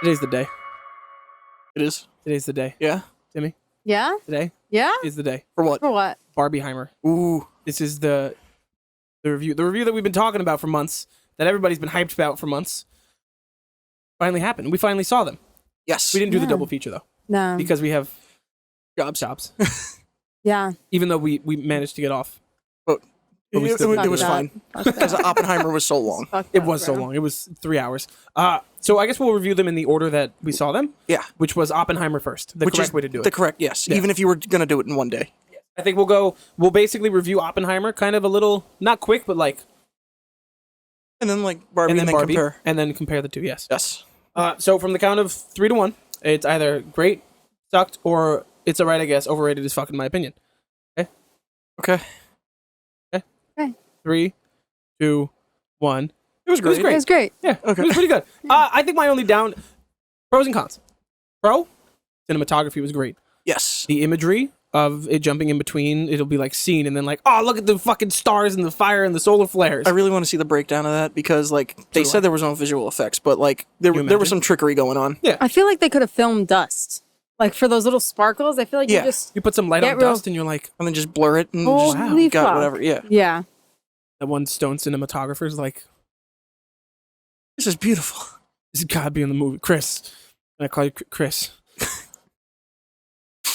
Today's the day. It is. Today's the day. Yeah. Timmy, Yeah? today Yeah? is the day. For what? For what? Barbieheimer. Ooh. This is the review. The review that we've been talking about for months, that everybody's been hyped about for months, finally happened. We finally saw them. Yes. We didn't do the Yeah. double feature, though, No. because we have jobs. Yeah. Even though we managed to get off. It, we it, still it did was it. fine. Because Oppenheimer was so long. It was so long. It was 3 hours. So I guess we'll review them in the order that we saw them, Yeah. which was Oppenheimer first. The Which correct is way to do it. The correct, yes. Yeah. Even if you were going to do it in one day. I think we'll basically review Oppenheimer, kind of a little, not quick, but like, And then like Barbie and and then then Barbie, compare. and then compare the two, yes. Yes. So from the count of 3 to 1, it's either great, sucked, or it's alright, I guess. Overrated as fuck, in my opinion. Okay. 3, 2, 1. It was great. great. It was great. Yeah, Okay. it was pretty good. I think my only pros and cons. Pro, cinematography was great. Yes. The imagery of it jumping in between, it'll be like scene, and then like, oh, look at the fucking stars and the fire and the solar flares. I really want to see the breakdown of that because like they do said I. there was no visual effects, but like there you was imagine? some trickery going on. I feel like they could have filmed dust. Like for those little sparkles, I feel like Yeah. you just... You put some light Get on real- dust, and you're like, And then just blur it and just Holy got fuck. whatever. Yeah. Yeah. that one stone cinematographer's like, This is beautiful. this has got to be in the movie. Chris. And I call you Chris.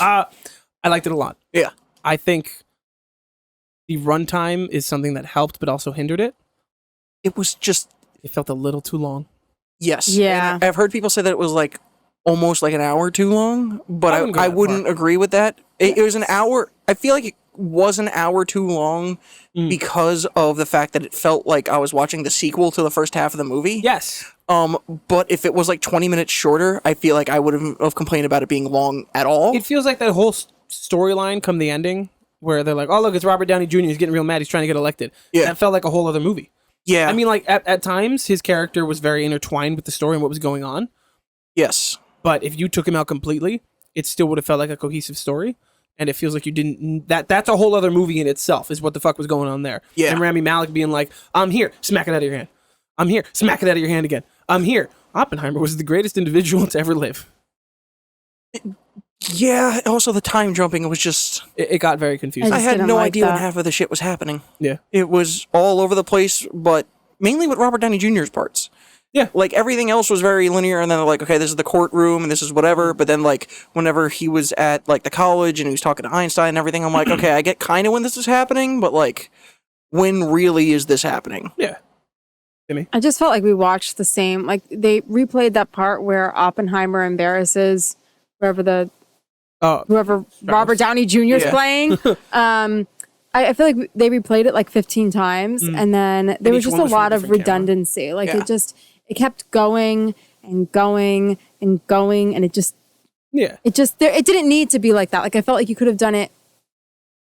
I liked it a lot. Yeah. I think the runtime is something that helped, but also hindered it. It was just It felt a little too long. yes. Yeah. And I've heard people say that it was like almost like an hour too long, but I wouldn't go I that wouldn't far. agree with that. It was an hour. I feel like it was an hour too long because of the fact that it felt like I was watching the sequel to the first half of the movie. Yes. But if it was like 20 minutes shorter, I feel like I wouldn't have complained about it being long at all. It feels like that whole storyline come the ending where they're like, oh, look, it's Robert Downey Jr. He's getting real mad. He's trying to get elected. Yeah. That felt like a whole other movie. Yeah. I mean, like, at times, his character was very intertwined with the story and what was going on. yes. But if you took him out completely, it still would have felt like a cohesive story. And it feels like you didn't... That's a whole other movie in itself, is what the fuck was going on there. Yeah. And Rami Malek being like, I'm here, smack it out of your hand. I'm here, smack it out of your hand again. I'm here. Oppenheimer was the greatest individual to ever live. Yeah. Also, the time jumping was just. It got very confusing. I just had didn't no like idea when that. half of the shit was happening. Yeah. It was all over the place, but mainly with Robert Downey Jr.'s parts. Yeah. Like everything else was very linear, and then like, okay, this is the courtroom, and this is whatever. But then like, whenever he was at like the college and he was talking to Einstein and everything, I'm like, okay, I get kind of when this is happening, but like, when really is this happening? Yeah. Timmy? I just felt like we watched the same... Like, they replayed that part where Oppenheimer embarrasses whoever Robert Downey Jr. is Yeah. playing. I feel like they replayed it like 15 times, and then there was each just one a was from a lot of different camera. redundancy. Like Yeah. it kept going and going and going, and it Yeah. didn't need to be like that. Like I felt like you could have done it.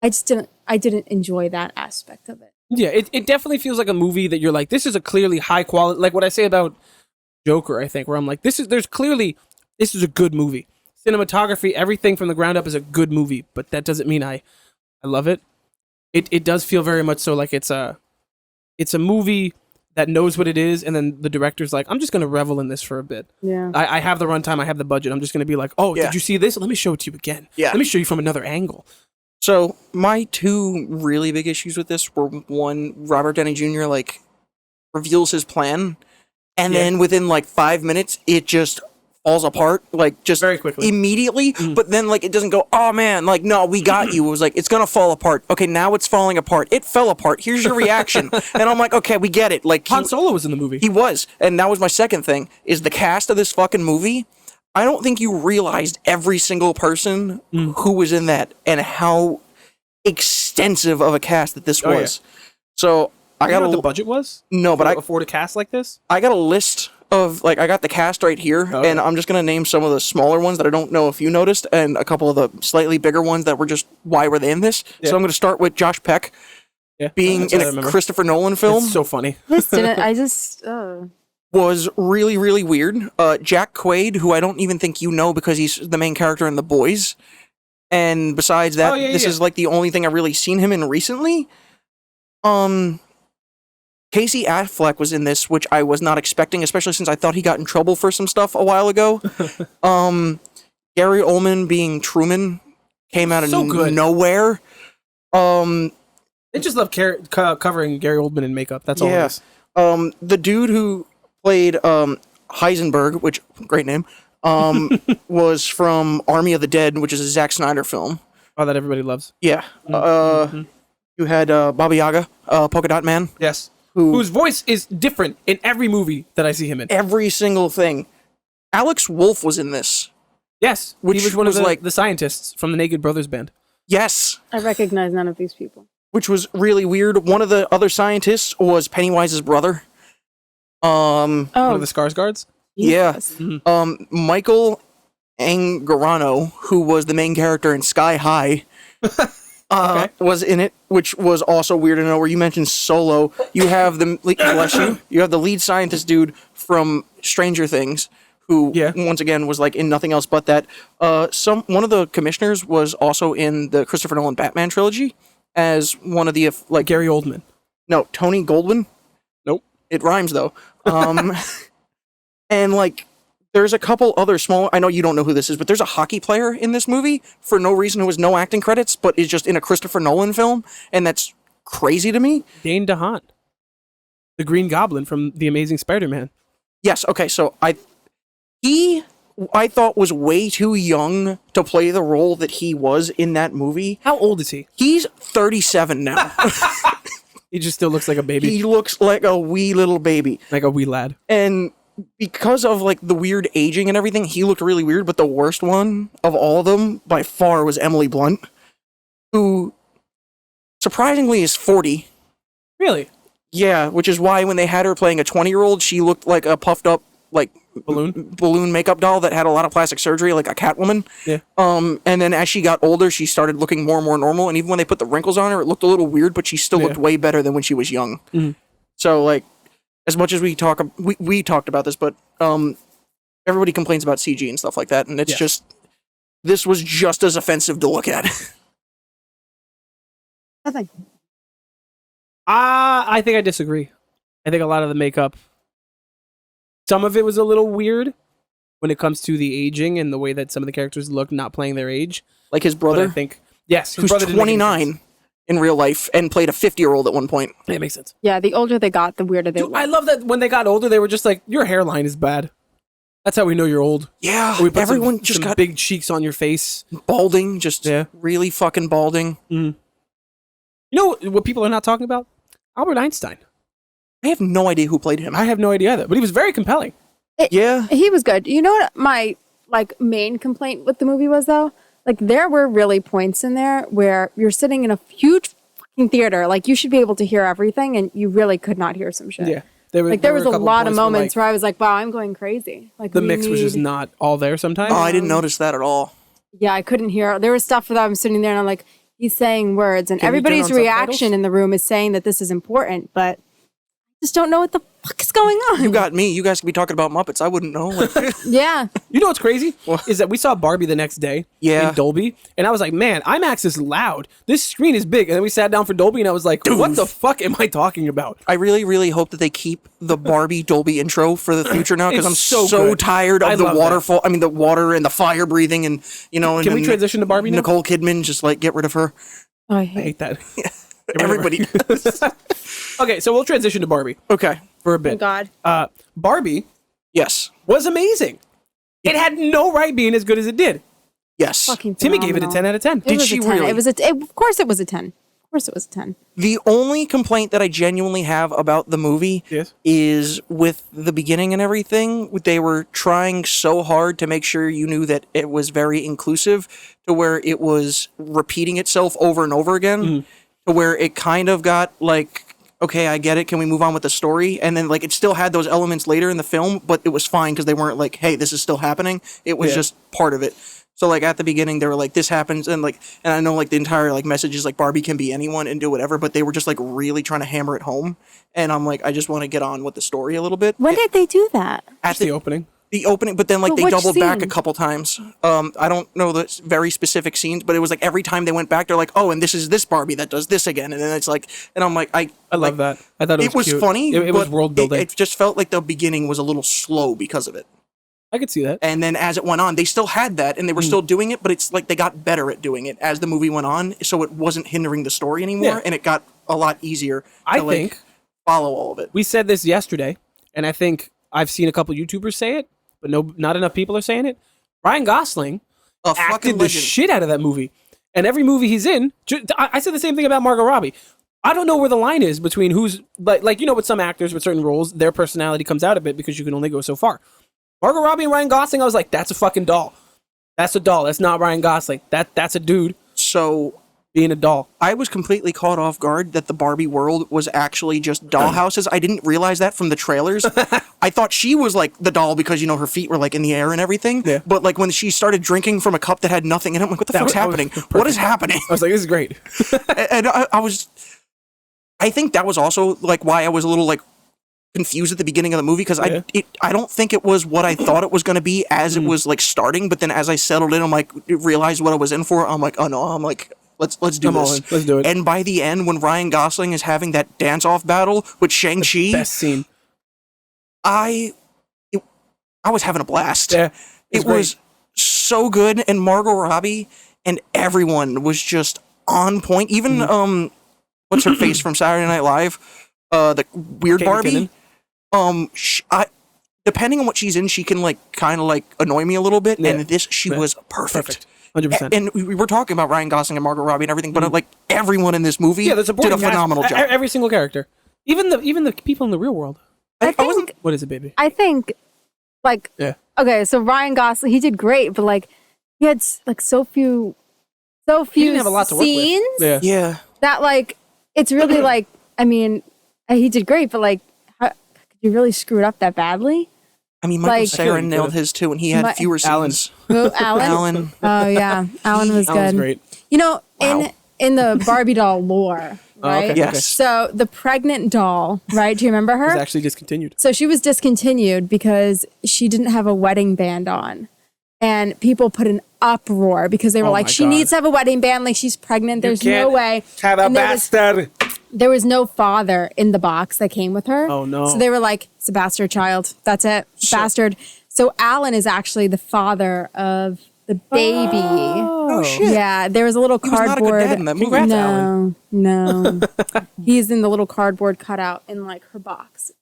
I didn't enjoy that aspect of it. Yeah, it definitely feels like a movie that you're like, this is a clearly high quality, like what I say about Joker, I think, where I'm like, this is a good movie. Cinematography, everything from the ground up is a good movie, but that doesn't mean I love it. It does feel very much so like it's a movie that knows what it is, and then the director's like, I'm just gonna revel in this for a bit. Yeah. I have the runtime, I have the budget, I'm just gonna be like, oh, Yeah. did you see this? Let me show it to you again. Yeah. Let me show you from another angle. So my two really big issues with this were one, Robert Downey Jr. like reveals his plan, and Yeah. then within like 5 minutes, it just falls apart, like just Very quickly. immediately. But then like it doesn't go, oh man, like no, we got you. It was like it's gonna fall apart. Okay, now it's falling apart. It fell apart. Here's your reaction, and I'm like, okay, we get it. Like Han Solo was in the movie. he was, and that was my second thing. Is the cast of this fucking movie? I don't think you realized every single person who was in that and how extensive of a cast that this Oh, yeah. was. So I You got know a what the budget was? no, but To I afford a cast like this? I got a list of like I got the cast right here, Okay. and I'm just gonna name some of the smaller ones that I don't know if you noticed, and a couple of the slightly bigger ones that were just why were they in this? Yeah. So I'm gonna start with Josh Peck Yeah. being That's in what I a remember. Christopher Nolan film. It's so funny. This didn't. I just. Was really, really weird. Jack Quaid, who I don't even think you know because he's the main character in The Boys. And besides that, Oh, yeah, this yeah. is like the only thing I've really seen him in recently. Casey Affleck was in this, which I was not expecting, especially since I thought he got in trouble for some stuff a while ago. Gary Oldman being Truman came out of nowhere. They just love covering Gary Oldman in makeup. That's all it is. The dude who played Heisenberg, which great name, was from Army of the Dead, which is a Zack Snyder film. Oh, that everybody loves. Yeah. You had Baba Yaga, Polka Dot Man. Yes. Whose voice is different in every movie that I see him in. Every single thing. Alex Wolff was in this. Yes. Which he was one of the scientists from the Naked Brothers band. Yes. I recognize none of these people. Which was really weird. One of the other scientists was Pennywise's brother. One of the Skarsgårds? Yeah. Michael Angarano, who was the main character in Sky High, was in it, which was also weird to know. Where you mentioned Solo, you have you have the lead scientist dude from Stranger Things, who once again was like in nothing else but that. One of the commissioners was also in the Christopher Nolan Batman trilogy as one of the Gary Oldman. No, Tony Goldwyn. Nope, it rhymes though. And like, there's a couple other small. I know you don't know who this is, but there's a hockey player in this movie for no reason who has no acting credits, but is just in a Christopher Nolan film, and that's crazy to me. Dane DeHaan, the Green Goblin from The Amazing Spider-Man. Yes. Okay. So I thought was way too young to play the role that he was in that movie. How old is he? He's 37 now. He just still looks like a baby. He looks like a wee little baby. Like a wee lad. And because of like the weird aging and everything, he looked really weird, but the worst one of all of them by far was Emily Blunt, who surprisingly is 40. Really? Yeah, which is why when they had her playing a 20-year-old, she looked like a puffed up like balloon makeup doll that had a lot of plastic surgery, like a Catwoman. Yeah. And then as she got older, she started looking more and more normal, and even when they put the wrinkles on her, it looked a little weird, but she still looked way better than when she was young. Mm-hmm. So like, as much as we talked about this, but everybody complains about CG and stuff like that, and it's just, this was just as offensive to look at. Nothing. I think I disagree. I think a lot of the makeup, some of it was a little weird when it comes to the aging and the way that some of the characters look not playing their age. Like his brother? But I think, yes. Who's 29 in real life and played a 50-year-old at one point. Yeah, it makes sense. Yeah, the older they got, the weirder they looked. I love that when they got older, they were just like, your hairline is bad. That's how we know you're old. Yeah, we put everyone just got big cheeks on your face. Balding, just really fucking balding. Mm. You know what people are not talking about? Albert Einstein. I have no idea who played him. I have no idea either, but he was very compelling. He was good. You know what my main complaint with the movie was though? Like there were really points in there where you're sitting in a huge fucking theater, like you should be able to hear everything, and you really could not hear some shit. Yeah, there was a lot of moments where I was like, "Wow, I'm going crazy." Like the mix was just not all there sometimes. Oh, I didn't notice that at all. Yeah, I couldn't hear. There was stuff that I'm sitting there and I'm like, he's saying words, and everybody's reaction in the room is saying that this is important, but I just don't know what the fuck is going on. You got me. You guys could be talking about Muppets. I wouldn't know. Yeah. You know what's crazy? Is that we saw Barbie the next day in Dolby, and I was like, man, IMAX is loud. This screen is big. And then we sat down for Dolby, and I was like, what the fuck am I talking about? I really, really hope that they keep the Barbie Dolby intro for the future now, because I'm so tired of the waterfall. I mean, the water and the fire breathing, and you know. Can we transition to Barbie now? Nicole Kidman, just like get rid of her. Oh, I hate that. Everybody. Okay, so we'll transition to Barbie. Okay. For a bit. Oh, God. Barbie. Yes. Was amazing. It had no right being as good as it did. Yes. Fucking Timmy gave it a 10 out of 10. Did she really? Of course it was a 10. Of course it was a 10. The only complaint that I genuinely have about the movie is with the beginning and everything. They were trying so hard to make sure you knew that it was very inclusive, to where it was repeating itself over and over again, to where it kind of got like, okay, I get it. Can we move on with the story? And then like it still had those elements later in the film, but it was fine because they weren't like, hey, this is still happening. It was just part of it. So like at the beginning they were like, this happens, and I know like the entire like message is like Barbie can be anyone and do whatever, but they were just like really trying to hammer it home. And I'm like, I just want to get on with the story a little bit. When did they do that? At the opening. The opening, but then like But they which doubled back a scene? couple times. I don't know the very specific scenes, but it was like every time they went back, they're like, "Oh, and this is this Barbie that does this again," and then it's like, and I'm like, I love that. I thought it was cute. funny. It was but world building. It just felt like the beginning was a little slow because of it. I could see that. And then as it went on, they still had that, and they were still doing it, but it's like they got better at doing it as the movie went on, so it wasn't hindering the story anymore, Yeah. and it got a lot easier to I think follow all of it. we said this yesterday, and I think I've seen a couple YouTubers say it, but not enough people are saying it. Ryan Gosling A fucking acted the legend. shit out of that movie, and every movie he's in, I said the same thing about Margot Robbie. I don't know where the line is between who's like with some actors with certain roles, their personality comes out a bit because you can only go so far. Margot Robbie and Ryan Gosling, I was like, that's a fucking doll. That's a doll. That's not Ryan Gosling. That's a dude So being a doll. I was completely caught off guard that the Barbie world was actually just dollhouses. I didn't realize that from the trailers. I thought she was like the doll because, you know, her feet were like in the air and everything. Yeah. But like when she started drinking from a cup that had nothing in it, I'm like, what the fuck's was happening? perfect. What is happening? I was like, this is great. And I think that was also like why I was a little like confused at the beginning of the movie because Yeah. I don't think it was what I thought it was going to be as it was like starting. But then as I settled in, I'm like, realized what I was in for. I'm like, oh no, I'm like, let's do I'm all this. in. Let's do it. And by the end, when Ryan Gosling is having that dance-off battle with Shang-Chi, Best scene. I was having a blast. Yeah. It was so good, and Margot Robbie and everyone was just on point. Even what's her face from Saturday Night Live, the weird Katie Barbie. McKinnon. Depending on what she's in, she can like kind of like annoy me a little bit. Yeah. And this, she was perfect. 100%. And we were talking about Ryan Gosling and Margot Robbie and everything, but like everyone in this movie Yeah, the did supporting a phenomenal cast, job. Every single character, even the people in the real world. I I wasn't- think, What is it, baby? I think, like, Yeah. okay, so Ryan Gosling, he did great, but like, he had like so few He didn't have a lot to work scenes with. Yeah. Yeah. that like, it's really like, I mean, he did great, but like, how, could you really screw it up that badly? I mean, Michael Like- Cera I feel nailed like his too, and he had My- fewer Alan. scenes. Who, Alan? Alan. Oh yeah, Alan was That was good. great. You know, Wow. in the Barbie doll lore, Oh, right? okay. Yes. So the pregnant doll, right? Do you remember her? It's actually discontinued. So she was discontinued because she didn't have a wedding band on. And people put an uproar because they were Oh like, my she God. needs to have a wedding band. Like, she's pregnant. There's no can't way. Have a And bastard. there was no father in the box that came with her. Oh, no. So they were like, it's a bastard child. That's it. Bastard. So Alan is actually the father of the baby. Oh, shit. Yeah, there was a little He was not a good cardboard. dad in that movie. Congrats, no, Alan. no. He's in the little cardboard cutout in like her box.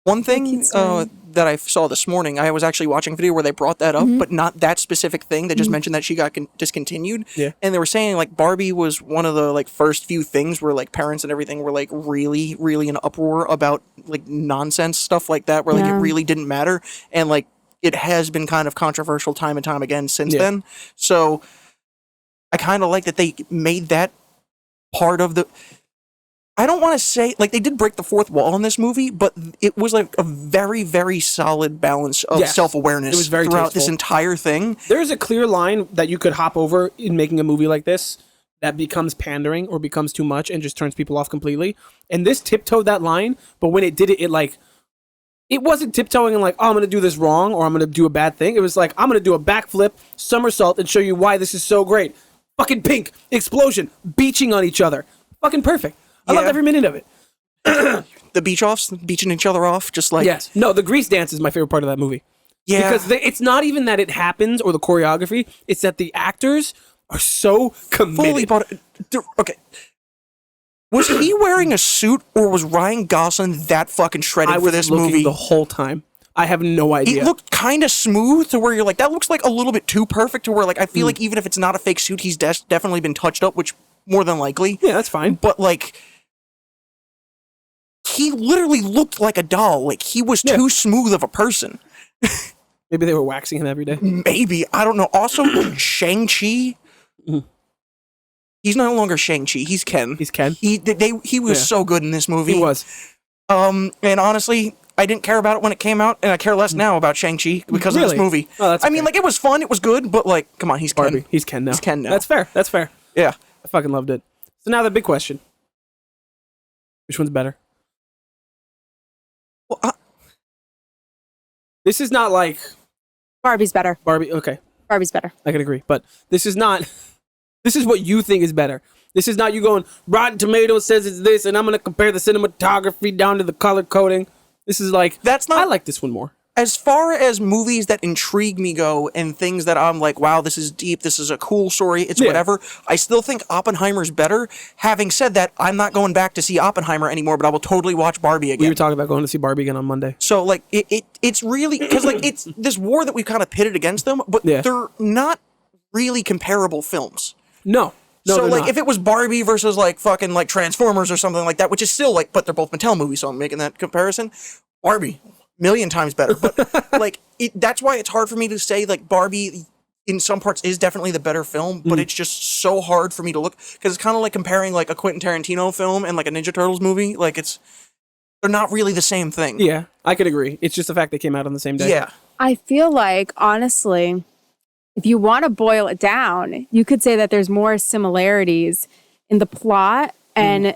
One thing Keep going. that I saw this morning, I was actually watching a video where they brought that up, but not that specific thing. They just mentioned that she got discontinued. Yeah. And they were saying like Barbie was one of the like first few things where like parents and everything were like really, really in uproar about like nonsense stuff like that, where like Yeah. it really didn't matter. And like it has been kind of controversial time and time again since Yeah. then. So I kind of like that they made that part of the. I don't want to say like they did break the fourth wall in this movie, but it was like a very, very solid balance of Yes. self-awareness It was very throughout this tasteful. entire thing. There's a clear line that you could hop over in making a movie like this that becomes pandering or becomes too much and just turns people off completely. And this tiptoed that line, but when it did it, it wasn't tiptoeing and like, oh, I'm going to do this wrong or I'm going to do a bad thing. It was like, I'm going to do a backflip, somersault, and show you why this is so great. Fucking pink, explosion, beaching on each other. Fucking perfect. I loved Yeah. every minute of it. The beach offs, beaching each other off, just like Yes. No, the grease dance is my favorite part of that movie. yeah. Because it's not even that it happens or the choreography, it's that the actors are so fully committed. bought it. Okay. Was he wearing a suit or was Ryan Gosling that fucking shredded I for was this looking movie? the whole time. I have no idea. It looked kind of smooth to where you're like, that looks like a little bit too perfect to where like I feel like even if it's not a fake suit, he's definitely been touched up, which more than likely. Yeah, that's fine. But like he literally looked like a doll. Like he was Yeah. too smooth of a person. Maybe they were waxing him every day. Maybe. I don't know. Also, Shang-Chi. Mhm. He's no longer Shang-Chi. He's Ken. He's Ken. He was Yeah. so good in this movie. He was. And honestly, I didn't care about it when it came out, and I care less now about Shang-Chi because of Really? this movie. Oh, that's I mean, okay. like, it was fun, it was good, but like, come on, he's Barbie. Ken. He's Ken now. He's Ken now. That's fair. That's fair. Yeah. I fucking loved it. So now the big question. Which one's better? Well, This is not like Barbie's better. Barbie. Okay, Barbie's better. I can agree, but this is not. This is what you think is better. This is not you going, Rotten Tomatoes says it's this, and I'm going to compare the cinematography down to the color coding. This is like, That's not- I like this one more. As far as movies that intrigue me go and things that I'm like, wow, this is deep, this is a cool story, it's whatever, I still think Oppenheimer's better. Having said that, I'm not going back to see Oppenheimer anymore, but I will totally watch Barbie again. We were talking about going to see Barbie again on Monday. So, like, it's really, because, like, it's this war that we've kind of pitted against them, but they're not really comparable films. No, so, like, not. if it was Barbie versus, like, fucking, like, Transformers or something like that, which is still, like, but they're both Mattel movies, so I'm making that comparison. Barbie, million times better. But, like, that's why it's hard for me to say, like, Barbie, in some parts, is definitely the better film, but it's just so hard for me to look, because it's kind of like comparing, like, a Quentin Tarantino film and, like, a Ninja Turtles movie. Like, they're not really the same thing. Yeah, I could agree. It's just the fact they came out on the same day. Yeah. I feel like, honestly, if you want to boil it down, you could say that there's more similarities in the plot and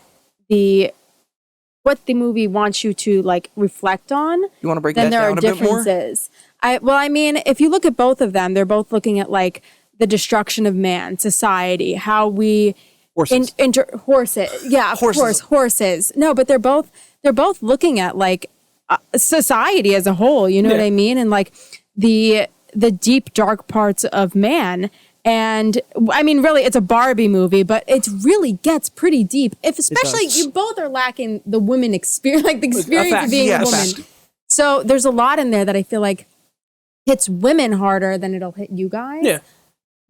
what the movie wants you to like reflect on. You want to break than that there down are a bit more? differences. I mean, if you look at both of them, they're both looking at like the destruction of man, society, how we Horses. horses. Yeah, of course, horses. No, but they're both looking at like society as a whole. You know what I mean? And like the deep dark parts of man. And I mean, really, it's a Barbie movie, but it really gets pretty deep. Especially you both are lacking the women experience, like the experience of being a woman. So there's a lot in there that I feel like hits women harder than it'll hit you guys. Yeah.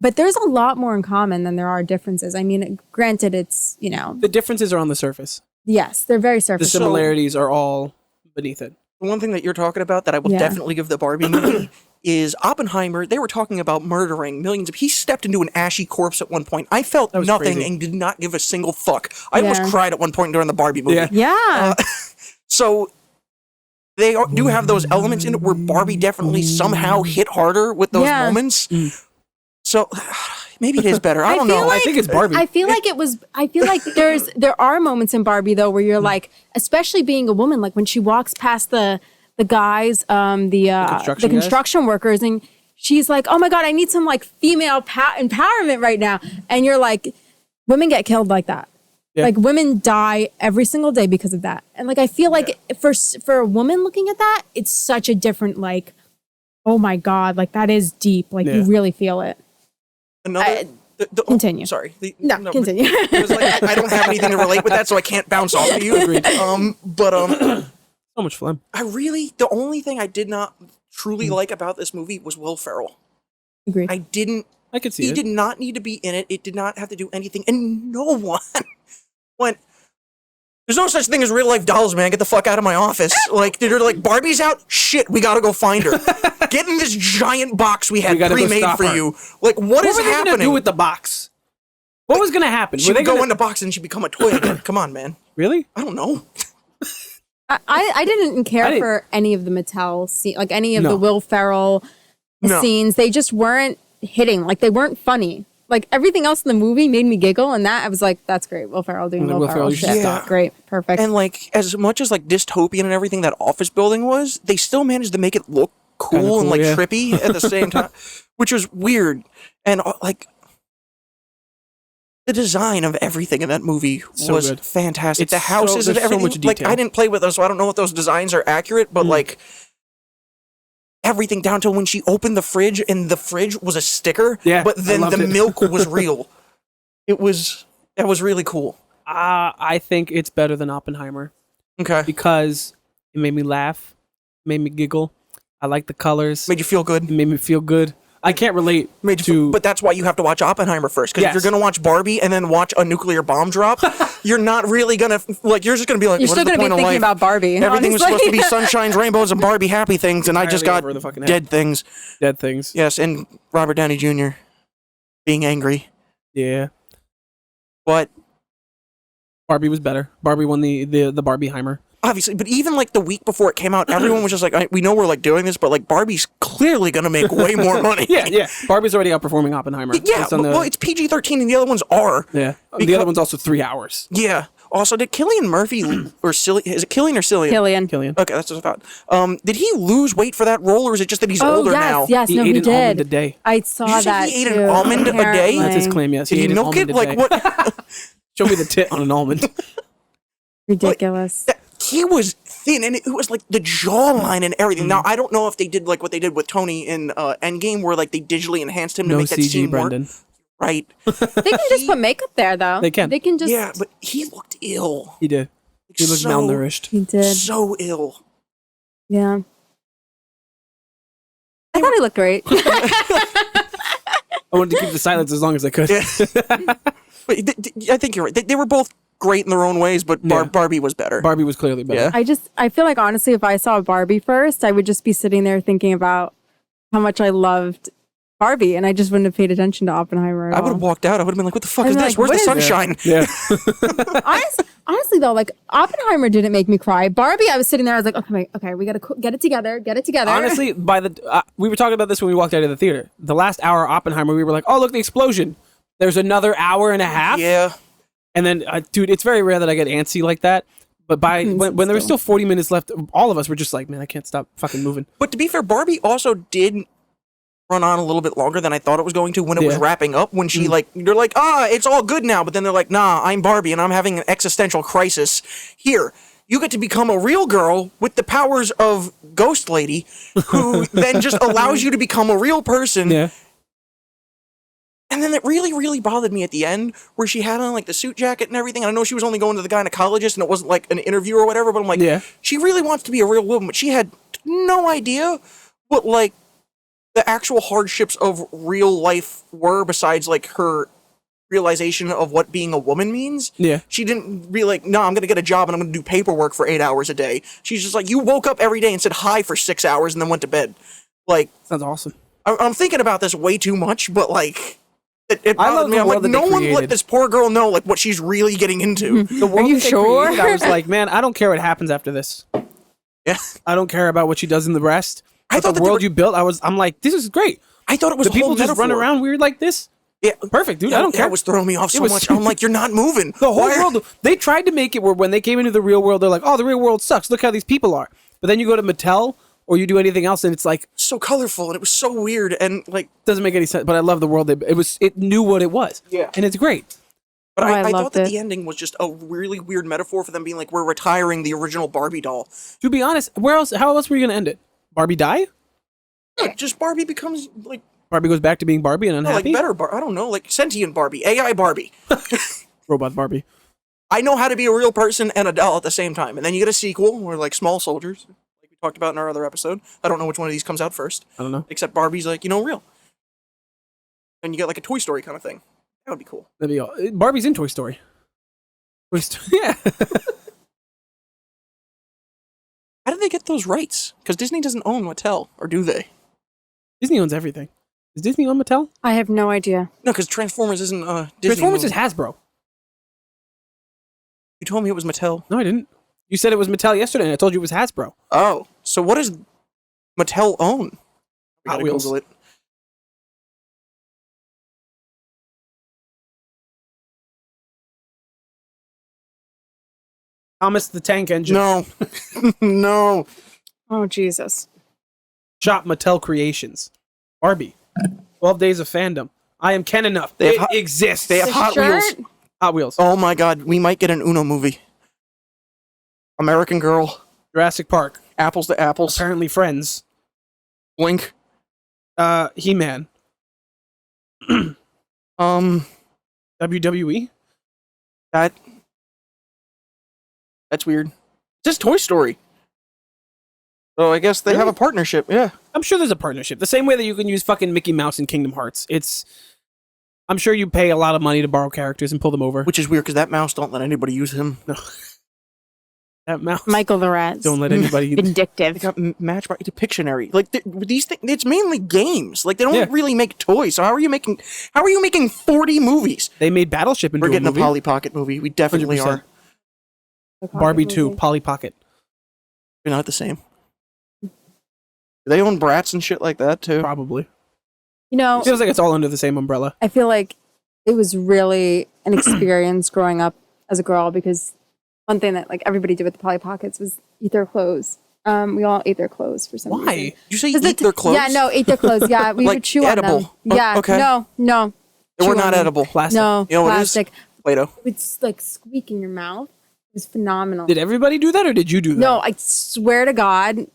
But there's a lot more in common than there are differences. I mean, granted, it's, you know. The differences are on the surface. Yes, they're very The surface. similarities are all beneath it. The one thing that you're talking about that I will definitely give the Barbie movie is Oppenheimer. They were talking about murdering millions of. He stepped into an ashy corpse at one point. I felt nothing and did not give a single fuck. I almost cried at one point during the Barbie movie. Yeah. So they do have those elements in it where Barbie definitely somehow hit harder with those moments. So maybe it is better. I don't know. I think it's Barbie. I feel like there are moments in Barbie though where you're like, especially being a woman, like when she walks past the guys, the construction workers, and she's like, oh my God, I need some like female empowerment right now. And you're like, women get killed like that. Yeah. Like women die every single day because of that. And like, I feel like for a woman looking at that, it's such a different, like, oh my God, like that is deep. Like you really feel it. Continue. Sorry. Continue. It was like, I don't have anything to relate with that, so I can't bounce off of you. Agreed. So much fun. The only thing I did not truly like about this movie was Will Ferrell. Agreed. I could see He it. did not need to be in it. It did not have to do anything. And no one went, there's no such thing as real life dolls, man. Get the fuck out of my office. Like, they're like, Barbie's out? Shit, we gotta go find her. Get in this giant box we had pre-made for you. Like, what is happening? What were they gonna do with the box? What was gonna happen? She would go in the box and she'd become a toy again. Come on, man. Really? I don't know. I didn't care for any of the Mattel scene, like any of the Will Ferrell scenes. They just weren't hitting. Like they weren't funny. Like everything else in the movie made me giggle, and that I was like, "That's great, Will Ferrell doing Will Ferrell shit. Yeah. Great, perfect." And like, as much as like dystopian and everything that office building was, they still managed to make it look cool and like trippy at the same time, which was weird. And like, the design of everything in that movie was fantastic. It's the houses and everything. So much detail. Like, I didn't play with those, so I don't know if those designs are accurate, but like. Everything down to when she opened the fridge and the fridge was a sticker, but then the milk was real. That was really cool. I think it's better than Oppenheimer. Okay. Because it made me laugh, made me giggle. I like the colors. Made you feel good. It made me feel good. I can't relate but that's why you have to watch Oppenheimer first. Because if you're going to watch Barbie and then watch a nuclear bomb drop, you're not really going to, like, you're just going to be like, you're still going to be thinking about Barbie. Everything was supposed to be sunshines, rainbows, and Barbie happy things, and I just got dead things. Dead things. Yes, and Robert Downey Jr. being angry. Yeah. But Barbie was better. Barbie won the Barbieheimer. Obviously, but even like the week before it came out, everyone was just like, we know we're like doing this, but like Barbie's clearly going to make way more money. Yeah. Barbie's already outperforming Oppenheimer. Yeah, well, it's PG-13 and the other ones are. Yeah. The other one's also 3 hours. Yeah. Also, did Cillian Murphy or Cillian? Is it Cillian or Cillian? Killian. Okay, that's what I thought. Did he lose weight for that role, or is it just that he's older now? Yes, He no, ate he an almond a did. day. I saw Did you say that. he ate an too, almond a day? apparently. That's his claim. Yes, Did he ate an milk almond it? a Like day. what? Show me the tit on an almond. Ridiculous. He was thin, and it was like the jawline and everything. Now I don't know if they did like what they did with Tony in Endgame, where like they digitally enhanced him to No make that CG, scene Brendan. work. Right? They can just put makeup there, though. They can. They can just. Yeah, but he looked ill. He did. He looked So- malnourished. He did. So ill. Yeah. I thought he looked great. I wanted to keep the silence as long as I could. Yeah. But I think you're right. They were both great in their own ways, but Yeah. Barbie was better. Barbie was clearly better. Yeah. I feel like honestly, if I saw Barbie first, I would just be sitting there thinking about how much I loved Barbie, and I just wouldn't have paid attention to Oppenheimer at I would all. have walked out. I would have been like, "What the fuck I'd is be this? like, Where's the what is sunshine?" Yeah. Honestly, though, like Oppenheimer didn't make me cry. Barbie, I was sitting there, I was like, okay, we gotta get it together. Honestly, by the we were talking about this when we walked out of the theater. The last hour of Oppenheimer, we were like, "Oh, look, the explosion." There's another hour and a half. Yeah. And then, dude, it's very rare that I get antsy like that. But when there was still 40 minutes left, all of us were just like, "Man, I can't stop fucking moving." But to be fair, Barbie also did run on a little bit longer than I thought it was going to when it was Yeah. wrapping up. When she they're like, it's all good now. But then they're like, nah, I'm Barbie and I'm having an existential crisis. Here, you get to become a real girl with the powers of Ghost Lady, who then just allows you to become a real person. Yeah. And then it really, really bothered me at the end where she had on like the suit jacket and everything. And I know she was only going to the gynecologist and it wasn't like an interview or whatever, but I'm like, Yeah. she really wants to be a real woman, but she had no idea what like the actual hardships of real life were besides like her realization of what being a woman means. Yeah. She didn't be like, no, I'm going to get a job and I'm going to do paperwork for 8 hours a day. She's just like, you woke up every day and said hi for 6 hours and then went to bed. Like, Sounds awesome. I'm thinking about this way too much, but like, it I love bothered me. the I'm world like, that no they one let created. this poor girl know like what she's really getting into. The world you that they sure? created, I was like, man, I don't care what happens after this. Yeah. I don't care about what she does in the rest. I But thought the that they world were- you built, I'm like, this is great. I thought it was The a whole people just run metaphor. around weird like this. Yeah. Perfect, dude. Yeah, I don't care. That was throwing me off so was- much. I'm like, you're not moving. The whole Why are- world, they tried to make it where when they came into the real world, they're like, oh, the real world sucks. Look how these people are. But then you go to Mattel or you do anything else and it's like, so colorful and it was so weird and like, doesn't make any sense. But I love the world. It knew what it was. Yeah. And it's great. but Oh, I I thought loved that it. the ending was just a really weird metaphor for them being like, we're retiring the original Barbie doll. To be honest, how else were you going to end it? Barbie die? Like, just Barbie becomes like, Barbie goes back to being Barbie and no, like unhappy? better I don't know, like sentient Barbie, AI Barbie. Robot Barbie. I know how to be a real person and a doll at the same time. And then you get a sequel where like Small Soldiers, like we talked about in our other episode. I don't know which one of these comes out first. I don't know. Except Barbie's like, real. And you get like a Toy Story kind of thing. That would be cool. That'd be all. Barbie's in Toy Story. Yeah. How did they get those rights? Because Disney doesn't own Mattel, or do they? Disney owns everything. Is Disney on Mattel? I have no idea. No, because Transformers isn't Disney. Transformers movie. is Hasbro. You told me it was Mattel. No, I didn't. You said it was Mattel yesterday, and I told you it was Hasbro. Oh, so what does Mattel own? We Hot gotta Wheels. Google it. Thomas the Tank Engine. No, no. Oh, Jesus. Shop Mattel Creations. Barbie. 12 Days of Fandom. I Am Ken Enough. They have It hot- exists. they have The Hot shirt? Wheels. Hot Wheels. Oh my God, we might get an Uno movie. American Girl, Jurassic Park. Apples to Apples, Apparently Friends. Blink. He-Man. WWE. That's weird. Just Toy Story. So I guess they have Really? a partnership. Yeah. I'm sure there's a partnership. The same way that you can use fucking Mickey Mouse in Kingdom Hearts. I'm sure you pay a lot of money to borrow characters and pull them over. Which is weird because that mouse don't let anybody use him. That mouse. Michael the Rat. Don't let anybody. They Vindictive. got matched by Pictionary. Like these things, it's mainly games. Like they don't Yeah. really make toys. So how are you making 40 movies? They made Battleship into We're getting a movie. a Polly Pocket movie. We definitely 100%. are. Barbie 2, Polly Pocket. They're not the same. Do they own Bratz and shit like that too? Probably. You know, Feels like it's all under the same umbrella. I feel like it was really an experience growing up as a girl because one thing that like everybody did with the Polly Pockets was eat their clothes. We all ate their clothes for some reason. Why? Did you say eat their clothes? Yeah, no, ate their clothes. Yeah, we Like would chew edible? on them. Yeah, Okay. no. They were Chew on not them. edible. Plastic. No, You know what it is? plastic. Play-Doh. It's like squeak in your mouth. It was phenomenal. Did everybody do that, or did you do that? No, I swear to God,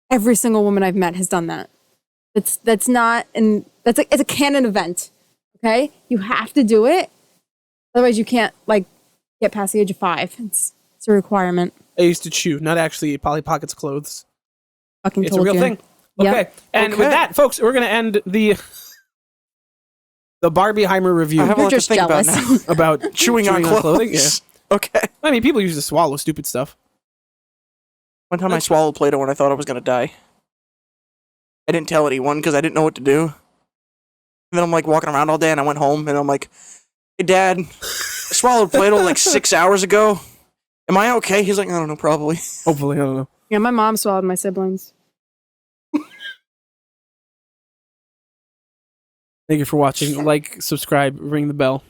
every single woman I've met has done that. That's not, and it's a canon event. Okay, you have to do it, otherwise you can't like get past the age of 5. It's a requirement. I used to chew, not actually eat Polly Pockets clothes. Fucking It's a told real you. thing. Yep. Okay, and Okay. with that, folks, we're gonna end the Barbieheimer review I have a You're lot to just think about jealous. now. about Chewing on clothing. clothes. Yeah. Okay. I mean, people used to swallow stupid stuff. One time I swallowed Play-Doh when I thought I was going to die. I didn't tell anyone because I didn't know what to do. And then I'm like walking around all day and I went home and I'm like, hey, Dad, I swallowed Play-Doh like 6 hours ago. Am I okay? He's like, I don't know, probably. Hopefully, I don't know. Yeah, my mom swallowed my siblings. Thank you for watching. Like, subscribe, ring the bell.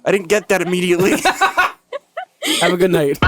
I didn't get that immediately. Have a good night.